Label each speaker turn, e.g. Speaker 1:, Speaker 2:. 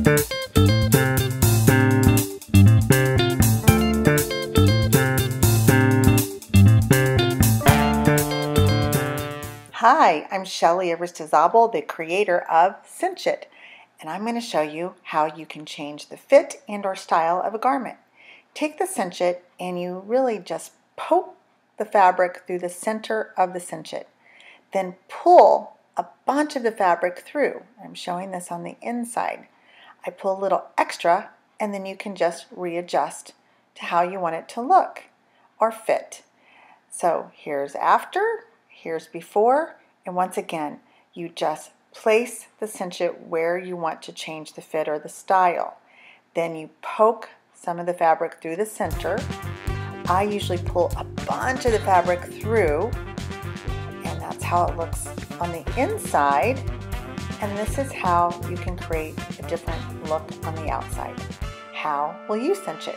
Speaker 1: Hi, I'm Shelly Aristizabal, the creator of Cinch, and I'm going to show you how you can change the fit and or style of a garment. Take the Cinch and you really just poke the fabric through the center of the Cinch. Then pull a bunch of the fabric through. I'm showing this on the inside. I pull a little extra and then you can just readjust to how you want it to look or fit. So here's after, here's before, and once again, you just place the Cinch where you want to change the fit or the style. Then you poke some of the fabric through the center. I usually pull a bunch of the fabric through, and that's how it looks on the inside. And this is how you can create a different look on the outside. How will you cinch it?